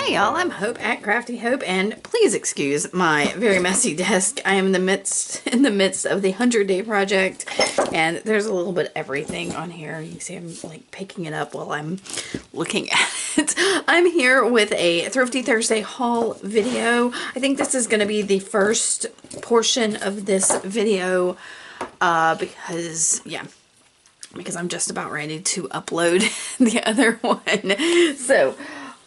Hey y'all, I'm Hope at Crafty Hope, and please excuse my very messy desk. I am in the midst of the 100-day project, and there's a little bit of everything on here. You can see I'm like picking it up while I'm looking at it. I'm here with a Thrifty Thursday haul video. I think this is going to be the first portion of this video because I'm just about ready to upload the other one. So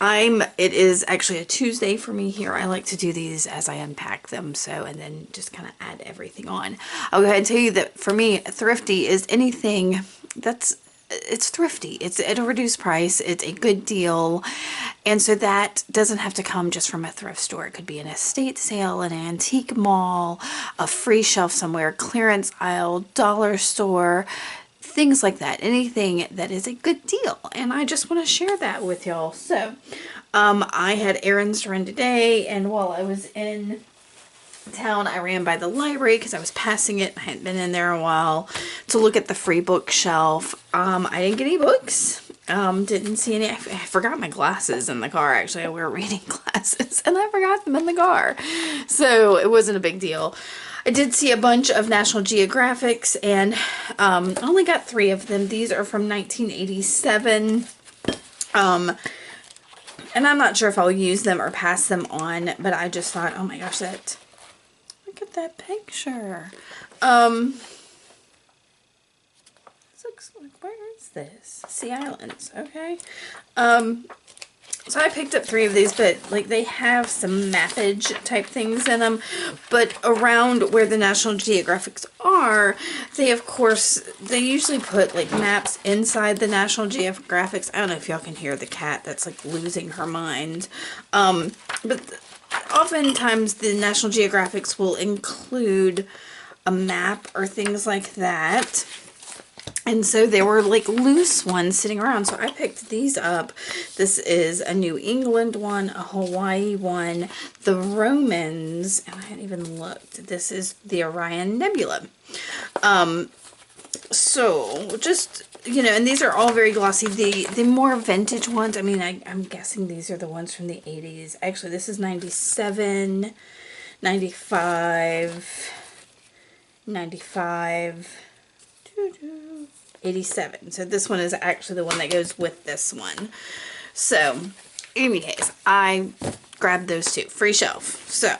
it is actually a Tuesday for me here. I like to do these as I unpack them, and then just kind of add everything on. I'll go ahead and tell you that for me, thrifty is anything it's thrifty. It's at a reduced price. It's a good deal. And so that doesn't have to come just from a thrift store. It could be an estate sale, an antique mall, a free shelf somewhere, clearance aisle, dollar store, things like that. Anything that is a good deal. And I just want to share that with y'all. So I had errands to run today, and while I was in town, I ran by the library because I was passing it. I hadn't been in there a while to look at the free bookshelf. I didn't get any books. Didn't see any. I forgot my glasses in the car. Actually, I wear reading glasses and I forgot them in the car. So it wasn't a big deal. I did see a bunch of National Geographics, and I only got 3 of them. These are from 1987. And I'm not sure if I'll use them or pass them on, but I just thought, oh my gosh, look at that picture. This looks like, where is this? Sea Islands, okay. So I picked up 3 of these, but like they have some mappage type things in them, but around where the National Geographics are, they usually put like maps inside the National Geographics. I don't know if y'all can hear the cat that's like losing her mind. But oftentimes the National Geographics will include a map or things like that. And so there were like loose ones sitting around. So I picked these up. This is a New England one, a Hawaii one, the Romans, and I hadn't even looked. This is the Orion Nebula. So just, and these are all very glossy. The more vintage ones, I mean, I'm guessing these are the ones from the 80s. Actually, this is 97, 95, 87. So this one is actually the one that goes with this one. So, anyways, I grabbed those 2. Free shelf. So,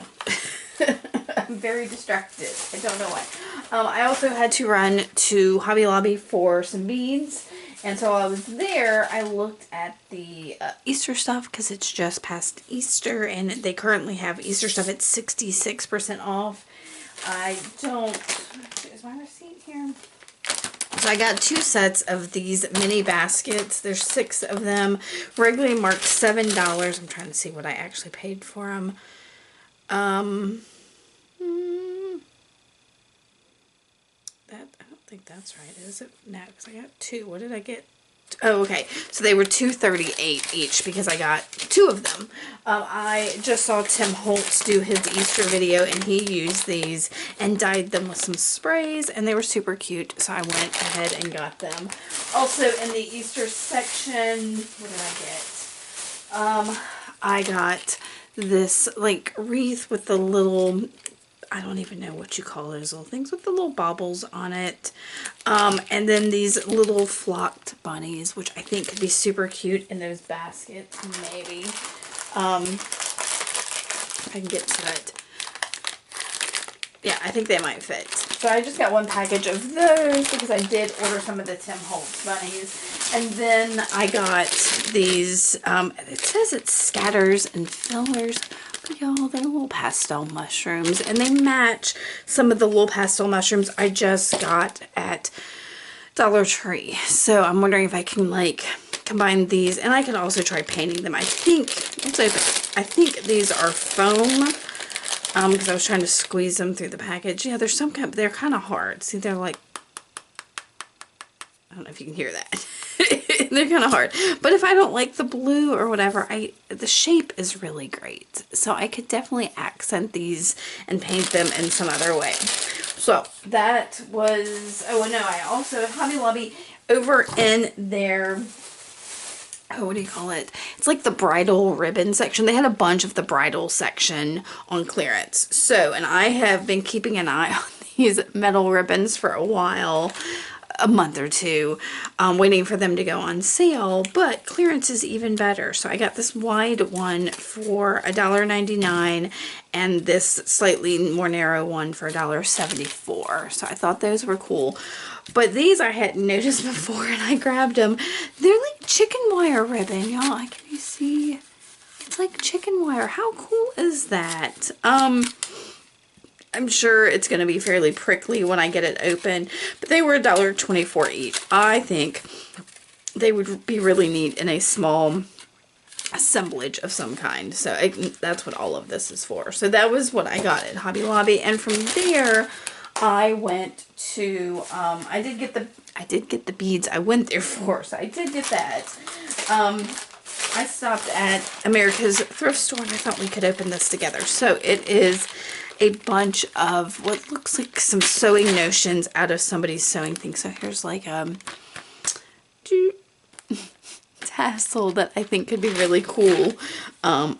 I'm very distracted. I don't know why. I also had to run to Hobby Lobby for some beads. And so while I was there, I looked at the Easter stuff because it's just past Easter. And they currently have Easter stuff at 66% off. Is my receipt here? So I got 2 sets of these mini baskets. There's 6 of them. Regularly marked $7. I'm trying to see what I actually paid for them. I don't think that's right, is it? No, because I got 2. What did I get? Oh, okay. So they were $2.38 each because I got 2 of them. I just saw Tim Holtz do his Easter video, and he used these and dyed them with some sprays, and they were super cute. So I went ahead and got them. Also in the Easter section, what did I get? I got this like wreath with the little, I don't even know what you call those little things, with the little baubles on it. And then these little flocked bunnies, which I think could be super cute in those baskets, maybe. If I can get to it. Yeah, I think they might fit. So I just got 1 package of those because I did order some of the Tim Holtz bunnies. And then I got these, it says it's scatters and fillers. Y'all, they're little pastel mushrooms, and they match some of the little pastel mushrooms I just got at Dollar Tree. So I'm wondering if I can like combine these, and I can also try painting them. I think these are foam, because I was trying to squeeze them through the package. Yeah, they're kind of hard. See, they're like, I don't know if you can hear that. They're kind of hard. But if I don't like the blue or whatever, the shape is really great. So I could definitely accent these and paint them in some other way. So that was, oh no, I also, Hobby Lobby, over in their oh, what do you call it? It's like the bridal ribbon section. They had a bunch of the bridal section on clearance. So, and I have been keeping an eye on these metal ribbons for a while, a month or two, waiting for them to go on sale, but clearance is even better. So I got this wide one for $1.99 and this slightly more narrow one for $1.74. So I thought those were cool. But these I hadn't noticed before and I grabbed them. They're like chicken wire ribbon, y'all. Can you see? It's like chicken wire. How cool is that? I'm sure it's going to be fairly prickly when I get it open, but they were $1.24 each. I think they would be really neat in a small assemblage of some kind. So that's what all of this is for. So that was what I got at Hobby Lobby, and from there I went to I did get the beads I went there for. So I did get that. I stopped at America's Thrift Store and I thought we could open this together. So it is a bunch of what looks like some sewing notions out of somebody's sewing thing. So here's like a tassel that I think could be really cool. I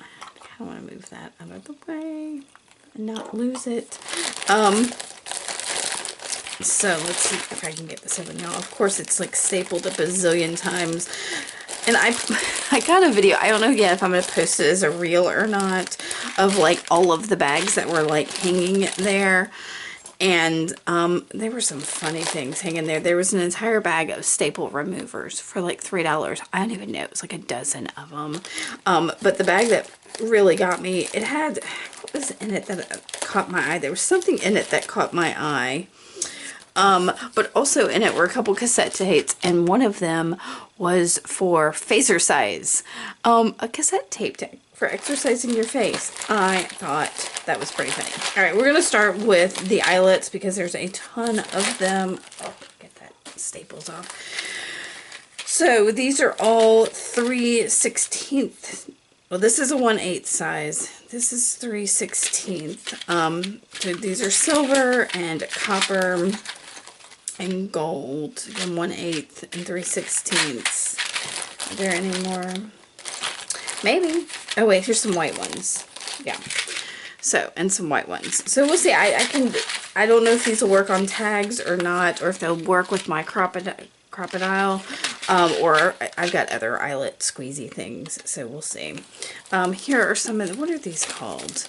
want to move that out of the way and not lose it. So let's see if I can get this open now. Of course, it's like stapled a bazillion times. And I got a video, I don't know yet if I'm going to post it as a reel or not, of like all of the bags that were like hanging there. And there were some funny things hanging there. There was an entire bag of staple removers for like $3. I don't even know, it was like a dozen of them. But the bag that really got me, it had, what was in it that caught my eye? There was something in it that caught my eye. But also in it were a couple cassette tapes, and one of them was for facer size. A cassette tape for exercising your face. I thought that was pretty funny. Alright, we're going to start with the eyelets because there's a ton of them. Oh, get that staples off. So these are all 3/16. Well, this is a 1/8 size. This is 3/16. So these are silver and copper and gold. Again, 1/8 and 3/16. Are there any more? Maybe. Oh wait, here's some white ones. Yeah. So, and some white ones. So we'll see. I don't know if these will work on tags or not, or if they'll work with my crocodile. Or I've got other eyelet squeezy things, so we'll see. Here are some of the, what are these called?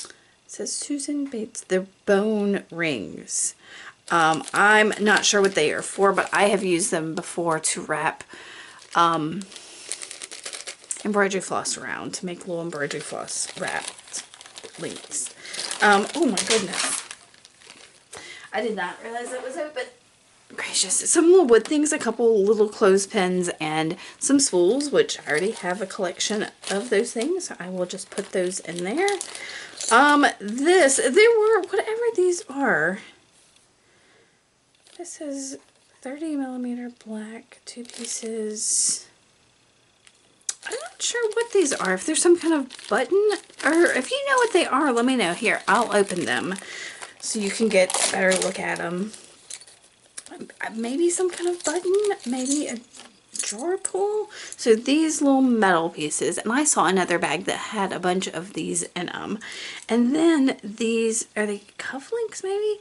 It says Susan Bates, they're bone rings. I'm not sure what they are for, but I have used them before to wrap embroidery floss around, to make little embroidery floss wrapped links. Oh my goodness. I did not realize it was open. Gracious. Some little wood things, a couple little clothespins, and some spools, which I already have a collection of those things. So I will just put those in there. There were, whatever these are. This is 30mm black, 2 pieces. I'm not sure what these are. If there's some kind of button, or if you know what they are, let me know. Here, I'll open them so you can get a better look at them. Maybe some kind of button, maybe a drawer pull. So these little metal pieces, and I saw another bag that had a bunch of these in them. And then these, are they cufflinks maybe?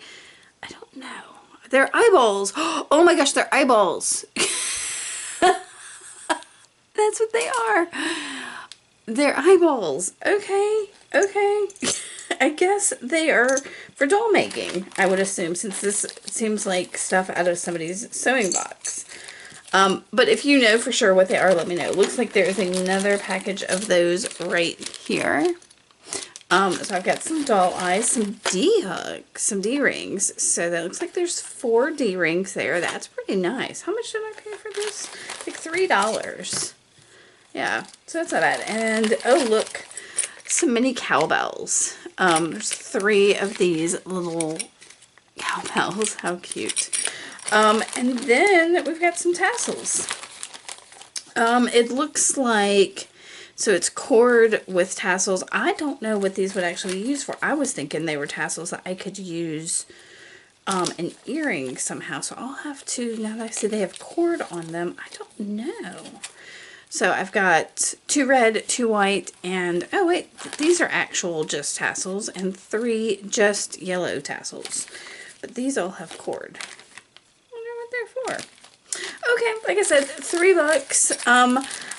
I don't know. They're eyeballs. Oh my gosh, they're eyeballs. That's what they are. They're eyeballs. Okay, okay. I guess they are for doll making, I would assume, since this seems like stuff out of somebody's sewing box. But if you know for sure what they are, let me know. It looks like there's another package of those right here. So I've got some doll eyes, some D-hooks, some D-rings. So that looks like there's 4 D-rings there. That's pretty nice. How much did I pay for this? Like $3. Yeah, so that's not bad. And, oh look, some mini cowbells. There's 3 of these little cowbells. How cute. And then we've got some tassels. It looks like, so it's cord with tassels. I don't know what these would actually be used for. I was thinking they were tassels that I could use an earring somehow. So I'll have to, now that I see they have cord on them, I don't know. So I've got 2 red, 2 white, and oh wait, these are actual just tassels, and 3 just yellow tassels. But these all have cord. I wonder what they're for. Okay, like I said, $3.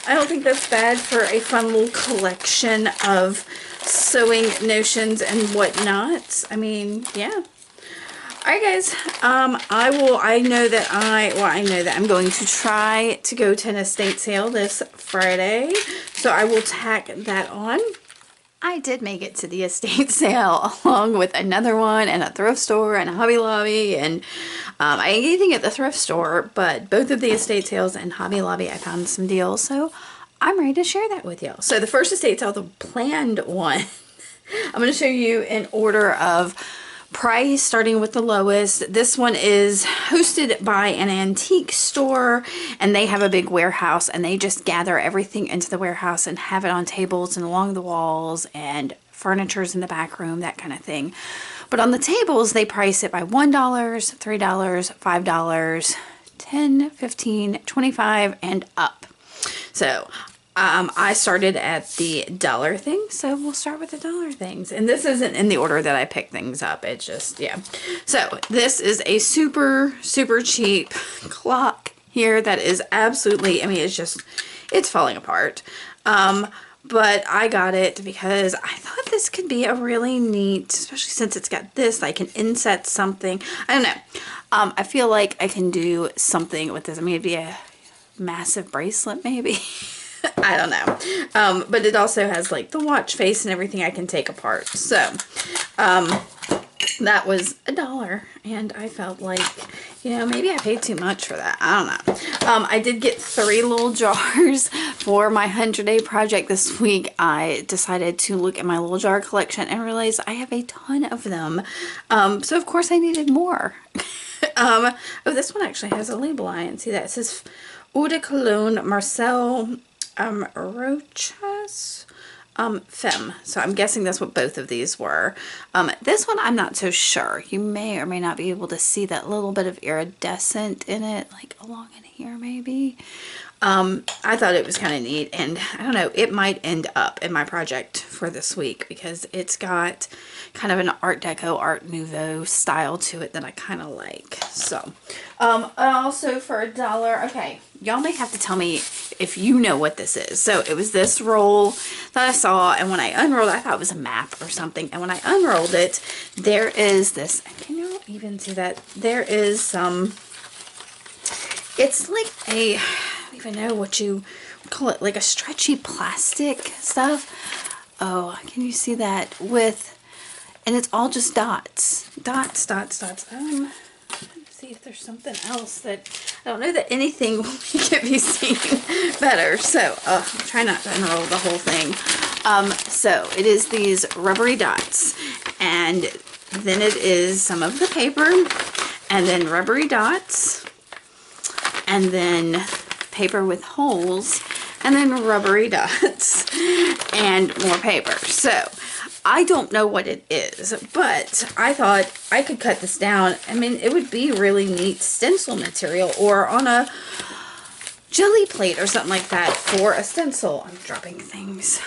I don't think that's bad for a fun little collection of sewing notions and whatnot. I mean, yeah. Alright guys, I know that I'm going to try to go to an estate sale this Friday, so I will tack that on. I did make it to the estate sale along with another one and a thrift store and a Hobby Lobby, and I didn't get anything at the thrift store, but both of the estate sales and Hobby Lobby I found some deals, so I'm ready to share that with y'all. So the first estate sale, the planned one, I'm going to show you in order of price, starting with the lowest. This one is hosted by an antique store, and they have a big warehouse, and they just gather everything into the warehouse and have it on tables and along the walls, and furniture's in the back room, that kind of thing. But on the tables, they price it by $1, $3, $5, $10, $15, $25, and up. So I started at the dollar thing, so we'll start with the dollar things. And this isn't in the order that I pick things up. It's just, yeah. So this is a super, super cheap clock here that is absolutely, I mean, it's falling apart. But I got it because I thought this could be a really neat, especially since it's got this, I can inset something. I don't know. I feel like I can do something with this. I mean, it'd be a massive bracelet maybe. I don't know. But it also has like the watch face and everything I can take apart. So, that was $1, and I felt like, you know, maybe I paid too much for that. I don't know. I did get 3 little jars for my 100-day project this week. I decided to look at my little jar collection and realize I have a ton of them. So of course I needed more. Oh, this one actually has a label on it. See that? It says Eau de Cologne Marcel Rochas Femme. So I'm guessing that's what both of these were. This one I'm not so sure. You may or may not be able to see that little bit of iridescent in it, like along in here maybe. I thought it was kind of neat, and I don't know, it might end up in my project for this week because it's got kind of an Art Deco, Art Nouveau style to it that I kind of like. So, also for $1, okay, y'all may have to tell me if you know what this is. So it was this roll that I saw, and when I unrolled it, I thought it was a map or something, and when I unrolled it, there is this, can you even see that? There is some, it's like a, I don't even know what you call it, like a stretchy plastic stuff. Oh, can you see that? With, and it's all just dots. Dots, dots, dots. Let's see if there's something else that, I don't know that anything will make it be seen better. So, I'm trying not to unroll the whole thing. So it is these rubbery dots, and then it is some of the paper, and then rubbery dots, and then paper with holes, and then rubbery dots, and more paper. So I don't know what it is, but I thought I could cut this down. I mean, it would be really neat stencil material, or on a jelly plate or something like that for a stencil. I'm dropping things.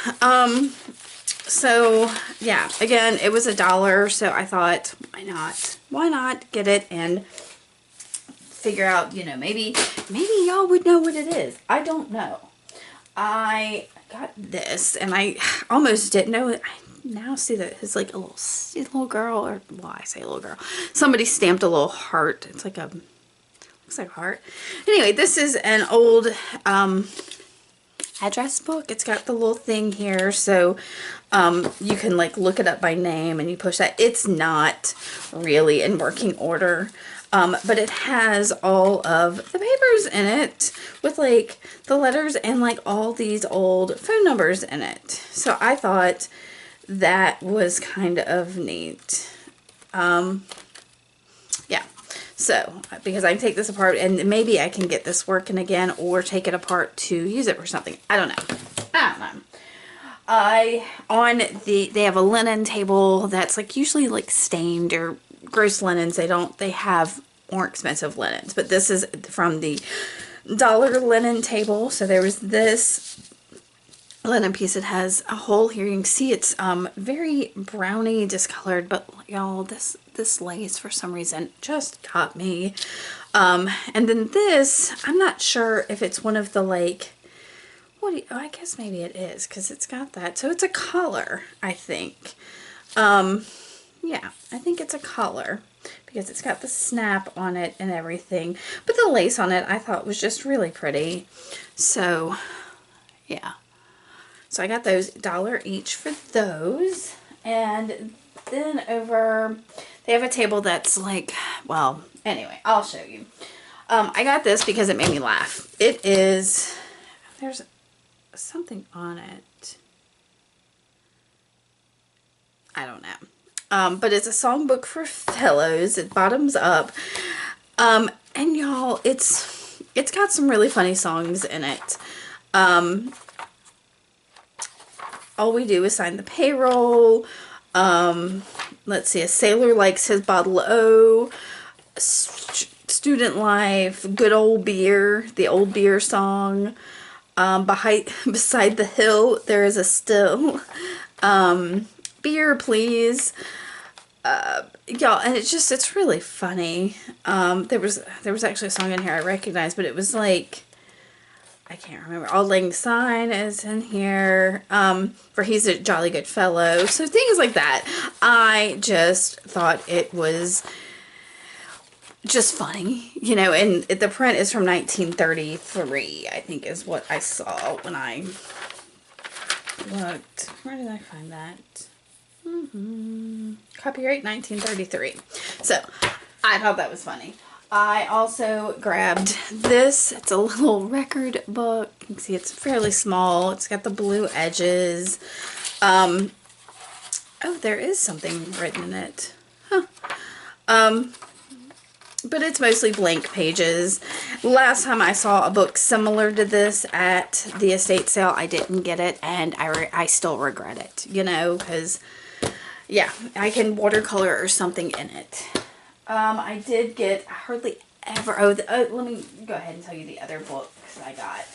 So yeah, again, it was $1, so I thought, why not get it and figure out, you know, maybe y'all would know what it is. I don't know. I got this, and I almost didn't know it. I now see that it's like a little girl, or, well, I say little girl. Somebody stamped a little heart. It's like a, looks like a heart. Anyway, this is an old address book. It's got the little thing here, so you can like look it up by name, and you push that. It's not really in working order. But it has all of the papers in it with like the letters and like all these old phone numbers in it. So I thought that was kind of neat. Yeah. So, because I can take this apart and maybe I can get this working again, or take it apart to use it for something. I don't know. They have a linen table that's like usually like stained or gross linens. They have more expensive linens, but this is from the dollar linen table. So there was this linen piece. It has a hole here. You can see it's very browny discolored, but y'all, this lace for some reason just got me. And then this, I'm not sure if it's one of the like, I guess maybe it is, because it's got that. So it's a collar, I think. Yeah, I think it's a collar because it's got the snap on it and everything. But the lace on it I thought was just really pretty. So, yeah. So I got those $1 each for those. And then over, they have a table that's like, well, anyway, I'll show you. I got this because it made me laugh. It is, there's something on it. I don't know. But it's a songbook for pillows. It bottoms up. And y'all, it's got some really funny songs in it. All we do is sign the payroll. Let's see, a sailor likes his bottle O. Student life, good old beer, the old beer song. Beside the hill, there is a still. Beer, please. Y'all, and it's really funny. There was actually a song in here I recognized, but it was like, I can't remember. Auld Lang Syne is in here. For He's a Jolly Good Fellow. So things like that. I just thought it was just funny, you know, and the print is from 1933, I think is what I saw when I looked. Where did I find that? Copyright 1933. So I thought that was funny. I also grabbed this. It's a little record book. You can see it's fairly small. It's got the blue edges. Oh, there is something written in it. Huh. But it's mostly blank pages. Last time I saw a book similar to this at the estate sale, I didn't get it, and I still regret it, you know, because, yeah, I can watercolor or something in it. I did get, I hardly ever, let me go ahead and tell you the other books I got.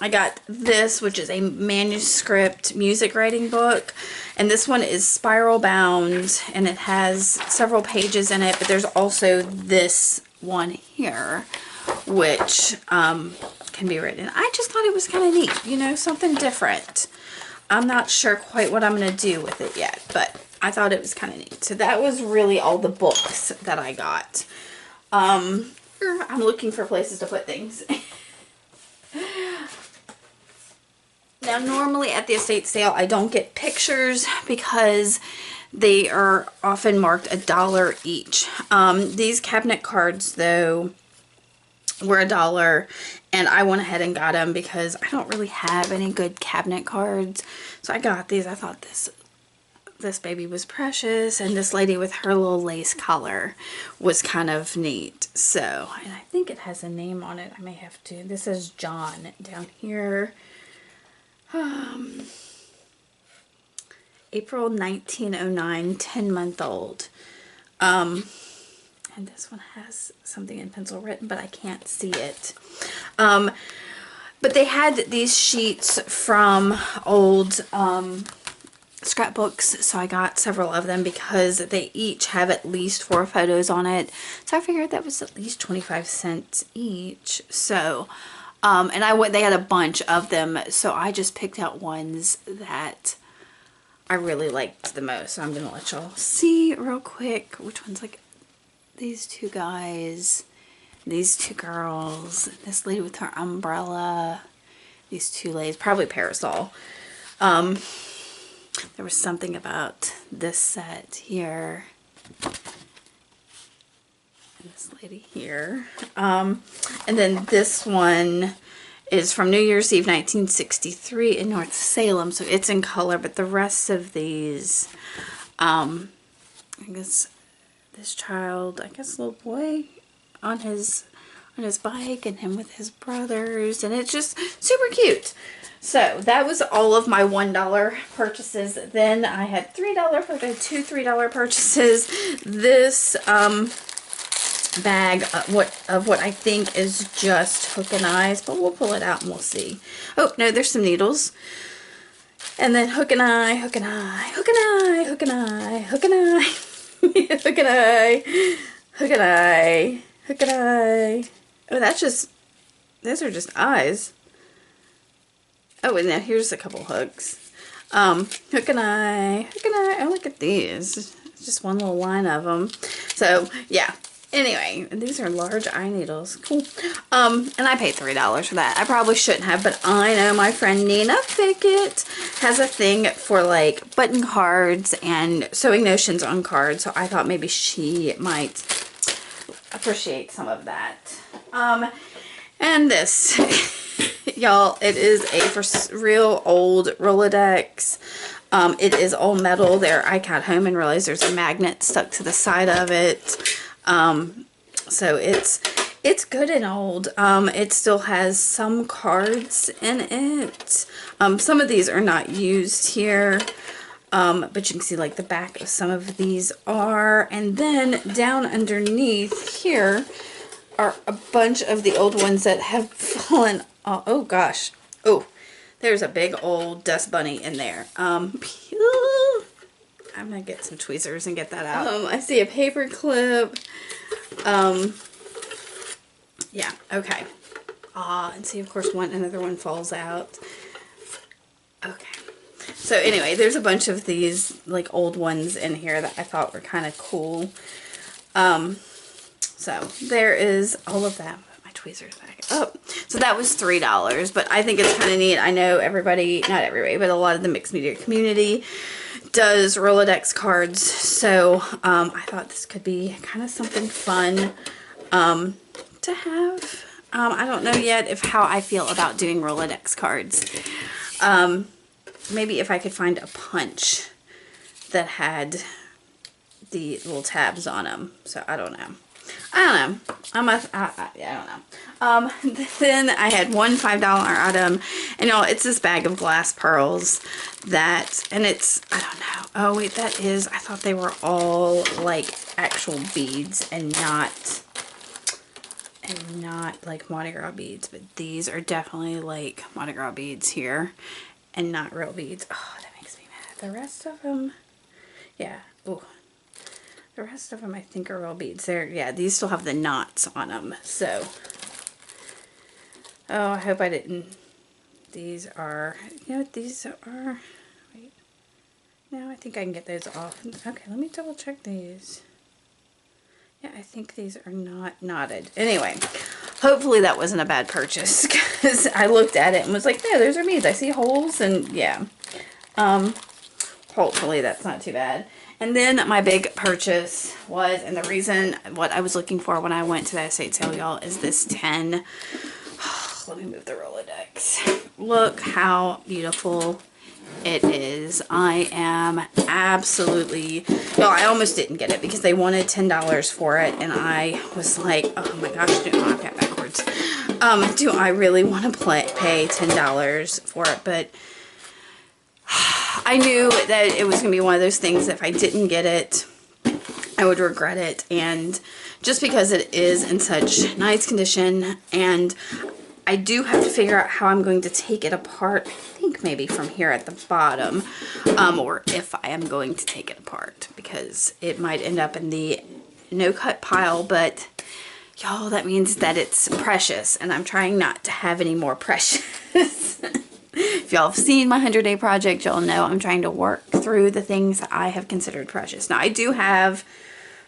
I got this, which is a manuscript music writing book, and this one is spiral bound, and it has several pages in it, but there's also this one here, which can be written. I just thought it was kind of neat, you know, something different. I'm not sure quite what I'm going to do with it yet, but I thought it was kind of neat. So that was really all the books that I got. I'm looking for places to put things. Now, normally at the estate sale, I don't get pictures because they are often marked $1 each. These cabinet cards, though, were $1, and I went ahead and got them because I don't really have any good cabinet cards. So I got these. I thought this baby was precious, and this lady with her little lace collar was kind of neat. So, and I think it has a name on it. I may have to. This is John down here. April 1909, 10-month-old. And this one has something in pencil written, but I can't see it. But they had these sheets from old scrapbooks, so I got several of them because they each have at least 4 photos on it. So I figured that was at least 25 cents each. So, and they had a bunch of them, so I just picked out ones that I really liked the most. So I'm gonna let y'all see real quick which ones, like these two guys, these two girls, this lady with her umbrella, these two ladies, probably parasol. There was something about this set here, and this lady here. And then this one is from New Year's Eve 1963 in North Salem, so it's in color, but the rest of these, I guess this child, I guess little boy on his bike, and him with his brothers, and it's just super cute. So that was all of my $1 purchases. Then I had $3 for the two $3 purchases. This bag of what I think is just hook and eyes, but we'll pull it out and we'll see. Oh, no, there's some needles. And then hook and eye, hook and eye, hook and eye, hook and eye, hook and eye, hook and eye, hook and eye, hook and eye. Oh, those are just eyes. Oh, and now here's a couple hooks. Hook and eye, hook and eye. Oh, look at these. Just one little line of them. So, yeah. Anyway, these are large eye needles. Cool. And I paid $3 for that. I probably shouldn't have, but I know my friend Nina Fickett has a thing for like button cards and sewing notions on cards, so I thought maybe she might appreciate some of that. And this, y'all, it is a real old Rolodex. It is all metal there. I got home and realized there's a magnet stuck to the side of it. So it's good and old. It still has some cards in it. Some of these are not used here. But you can see like the back of some of these are. And then down underneath here are a bunch of the old ones that have fallen off. Oh gosh. Oh, there's a big old dust bunny in there. I'm gonna get some tweezers and get that out. I see a paper clip. Yeah, okay. And see, of course, another one falls out. Okay. So anyway, there's a bunch of these like old ones in here that I thought were kind of cool. So there is all of that. Put my tweezers back up. So that was $3, but I think it's kind of neat. I know everybody, not everybody, but a lot of the mixed media community does Rolodex cards, so I thought this could be kind of something fun to have. I don't know yet how I feel about doing Rolodex cards. Maybe if I could find a punch that had the little tabs on them. So I don't know. I don't know. Then I had one $5 item, and y'all, it's this bag of glass pearls that, and it's, I don't know. Oh wait, that is, I thought they were all like actual beads and not like Mardi Gras beads, but these are definitely like Mardi Gras beads here and not real beads. Oh, that makes me mad. The rest of them, yeah. Oh. The rest of them I think are real beads. Yeah, these still have the knots on them. So, oh, I hope I didn't. These are, you know what these are? Wait. No, I think I can get those off. Okay, let me double check these. Yeah, I think these are not knotted. Anyway, hopefully that wasn't a bad purchase because I looked at it and was like, yeah, those are beads. I see holes and yeah. Hopefully that's not too bad. And then my big purchase was, and the reason what I was looking for when I went to that estate sale, y'all, is this 10. Oh, let me move the Rolodex. Look how beautiful it is. I am absolutely, well, I almost didn't get it because they wanted $10 for it. And I was like, oh my gosh, I've got backwards. Do I really want to pay $10 for it? But I knew that it was going to be one of those things that if I didn't get it, I would regret it. And just because it is in such nice condition, and I do have to figure out how I'm going to take it apart. I think maybe from here at the bottom, or if I am going to take it apart, because it might end up in the no-cut pile, but y'all, that means that it's precious, and I'm trying not to have any more precious. If y'all have seen my 100-day project, y'all know I'm trying to work through the things that I have considered precious. Now, I do have,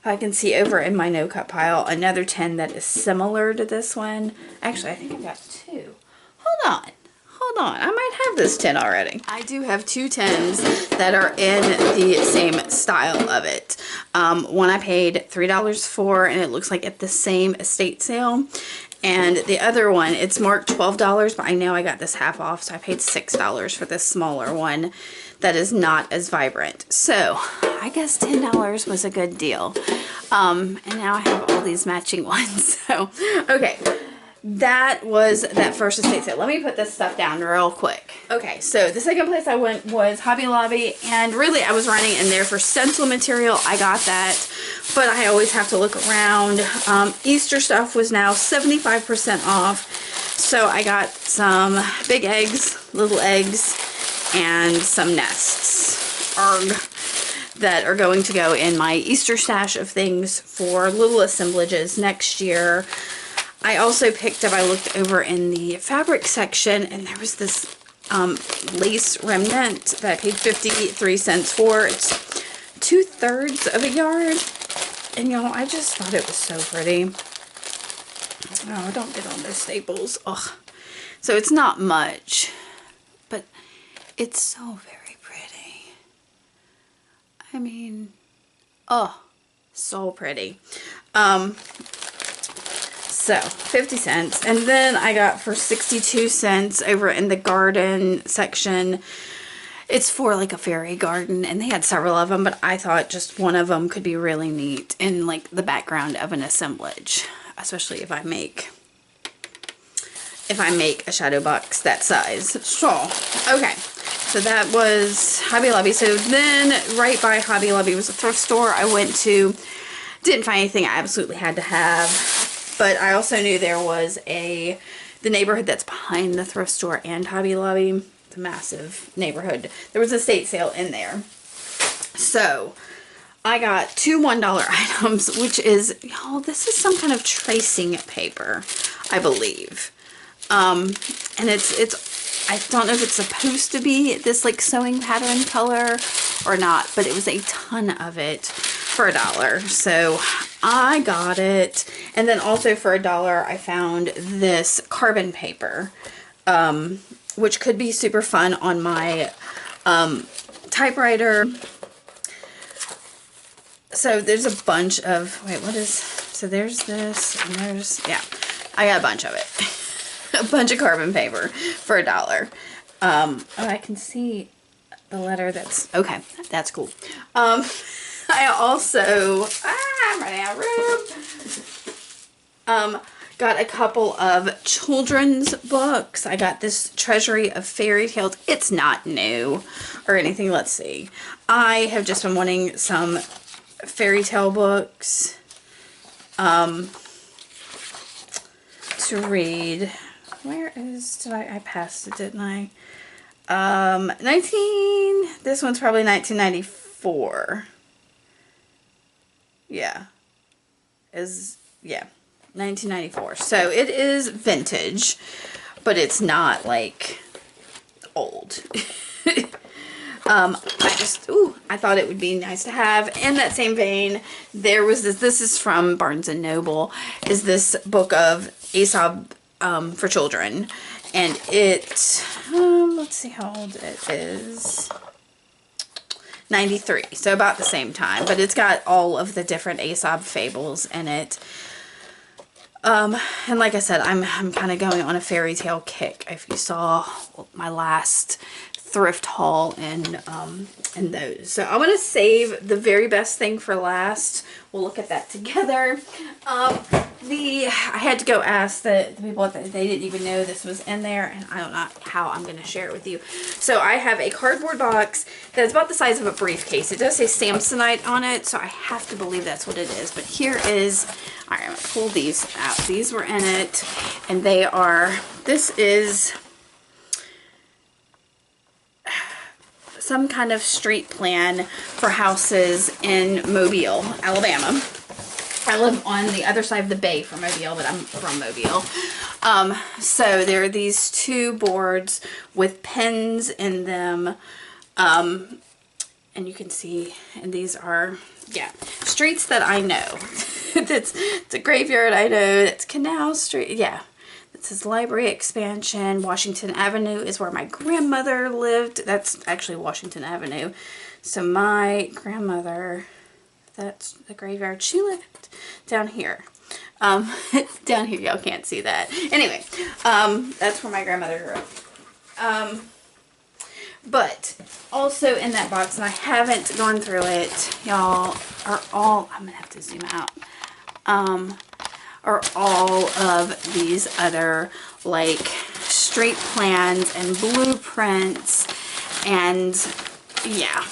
I can see over in my no-cut pile, another 10 that is similar to this one. Actually, I think I've got two. Hold on. I might have this 10 already. I do have two 10s that are in the same style of it. One I paid $3 for, and it looks like at the same estate sale. And the other one, it's marked $12, but I know I got this half off, so I paid $6 for this smaller one that is not as vibrant. So I guess $10 was a good deal. And now I have all these matching ones. So, okay. that was that first estate sale. Let me put this stuff down real quick. Okay, so the second place I went was Hobby Lobby, and really I was running in there for stencil material. I got that, but I always have to look around. Easter stuff was now 75% off, so I got some big eggs, little eggs, and some nests. Arg. That are going to go in my Easter stash of things for little assemblages next year. I also picked up, I looked over in the fabric section, and there was this lace remnant that I paid 53 cents for. It's 2/3 of a yard, and y'all, I just thought it was so pretty. Oh, don't get on those staples. Ugh. So it's not much, but it's so very pretty. I mean, oh, so pretty. So 50 cents, and then I got for 62 cents over in the garden section. It's for like a fairy garden, and they had several of them, but I thought just one of them could be really neat in like the background of an assemblage, especially if I make a shadow box that size. So, okay. So that was Hobby Lobby. So then right by Hobby Lobby was a thrift store I went to. Didn't find anything I absolutely had to have. But I also knew there was the neighborhood that's behind the thrift store and Hobby Lobby. It's a massive neighborhood. There was a estate sale in there. So I got 2 $1 items, which is, y'all, this is some kind of tracing paper, I believe. And I don't know if it's supposed to be this like sewing pattern color or not, but it was a ton of it for $1. So I got it. And then also for $1 I found this carbon paper, which could be super fun on my typewriter. So there's a bunch of, so there's this, and there's, yeah, I got a bunch of it. A bunch of carbon paper for $1. Oh, I can see the letter that's, okay, that's cool. I also, I'm running out of room. Got a couple of children's books. I got this Treasury of Fairy Tales. It's not new or anything. Let's see. I have just been wanting some fairy tale books to read. Where is, I passed it, didn't I? This one's probably 1994. Yeah. 1994. So it is vintage, but it's not like old. I thought it would be nice to have. In that same vein, there was this is from Barnes & Noble, is this book of Aesop for children, and it, let's see how old it is. 93, so about the same time, but it's got all of the different Aesop fables in it. And like I said, I'm kind of going on a fairy tale kick. If you saw my last thrift haul and those. So I'm going to save the very best thing for last. We'll look at that together. I had to go ask the people that they didn't even know this was in there, and I don't know how I'm going to share it with you. So I have a cardboard box that's about the size of a briefcase. It does say Samsonite on it, so I have to believe that's what it is. But here is, all right, I'm going to pull these out. These were in it, and they are, this is some kind of street plan for houses in Mobile, Alabama. I live on the other side of the bay from Mobile, but I'm from Mobile. So there are these 2 boards with pins in them. And you can see, and these are, yeah, streets that I know. It's a graveyard I know. That's Canal Street. Yeah. It says Library Expansion. Washington Avenue is where my grandmother lived. That's actually Washington Avenue. So my grandmother, that's the graveyard. She lived down here. Down here, y'all can't see that. Anyway, that's where my grandmother grew up. But also in that box, and I haven't gone through it, y'all, are all, I'm gonna have to zoom out, are all of these other like straight plans and blueprints, and yeah.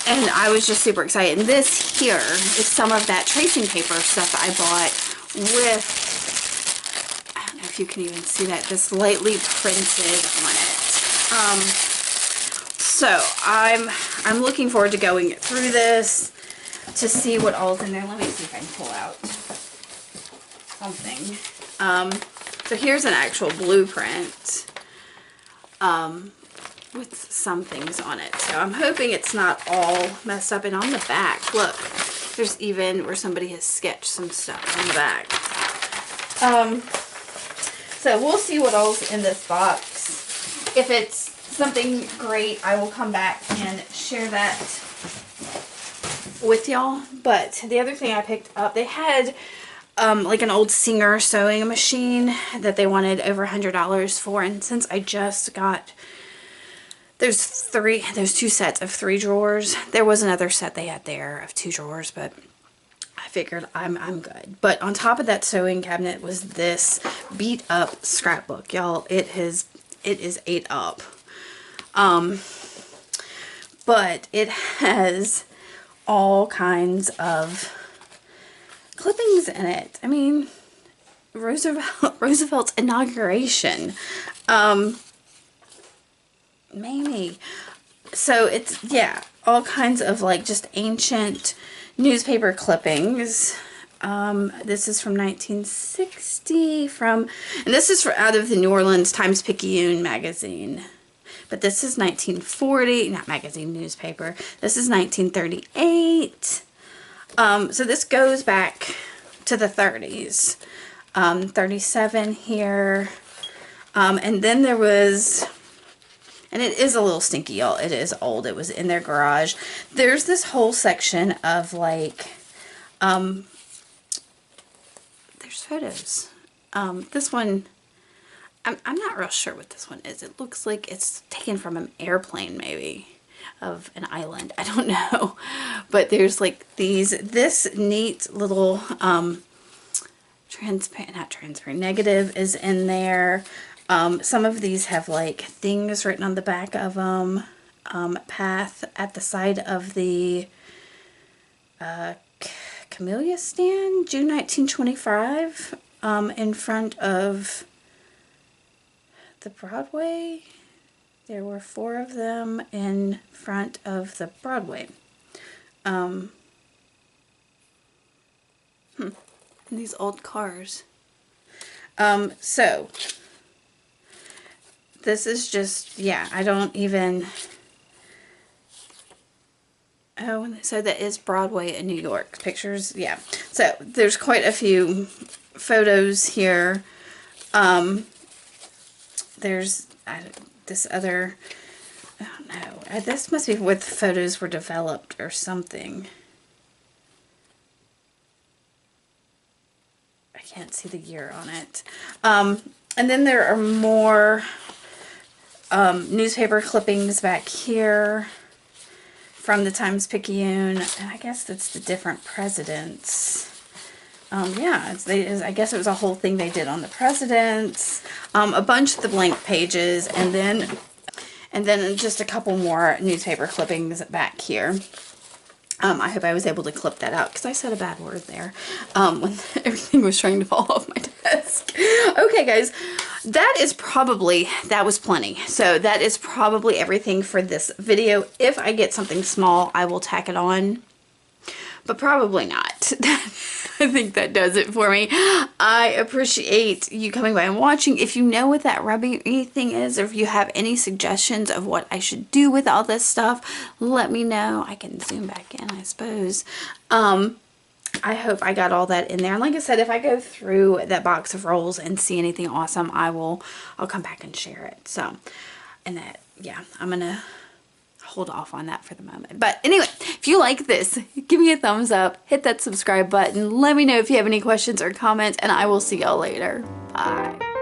And I was just super excited. And this here is some of that tracing paper stuff that I bought with, I don't know if you can even see that, this lightly printed on it. So I'm looking forward to going through this to see what all's in there. Let me see if I can pull out something. So here's an actual blueprint. With some things on it. So I'm hoping it's not all messed up. And on the back, look, there's even where somebody has sketched some stuff on the back. So we'll see what all's in this box. If it's something great, I will come back and share that with y'all. But the other thing I picked up, they had like an old Singer sewing machine that they wanted over $100 for. And since I just got, there's two sets of 3 drawers. There was another set they had there of 2 drawers, but I figured I'm good. But on top of that sewing cabinet was this beat up scrapbook. Y'all, it is ate up. But it has all kinds of clippings in it. I mean, Roosevelt's inauguration. Maybe. So it's, yeah, all kinds of like just ancient newspaper clippings. This is from 1960 and this is out of the New Orleans Times-Picayune magazine. But this is 1940, not magazine, newspaper. This is 1938. So this goes back to the 30s. 37 here. And then there was, and it is a little stinky, y'all. It is old. It was in their garage. There's this whole section of like, there's photos. This one, I'm not real sure what this one is. It looks like it's taken from an airplane, maybe, of an island. I don't know. But there's like this neat little negative is in there. Some of these have like things written on the back of them. Path at the side of the camellia stand, June 1925, in front of the Broadway. There were 4 of them in front of the Broadway. And these old cars. So this is just, yeah, I don't even, oh, so that is Broadway in New York. Pictures, yeah. So there's quite a few photos here. There's this other, I don't know, this must be where the photos were developed or something. I can't see the year on it. And then there are more newspaper clippings back here from the Times-Picayune, and I guess that's the different presidents. Yeah, I guess it was a whole thing they did on the presidents, a bunch of the blank pages, and then just a couple more newspaper clippings back here. I hope I was able to clip that out because I said a bad word there when everything was trying to fall off my desk. Okay, guys, that was plenty. So that is probably everything for this video. If I get something small, I will tack it on, but probably not. I think that does it for me. I appreciate you coming by and watching. If you know what that rubbery thing is, or if you have any suggestions of what I should do with all this stuff, let me know. I can zoom back in, I suppose. I hope I got all that in there. And like I said, if I go through that box of rolls and see anything awesome, I'll come back and share it. So, and that, yeah, I'm gonna hold off on that for the moment. But anyway, if you like this, give me a thumbs up, hit that subscribe button, let me know if you have any questions or comments, and I will see y'all later. Bye.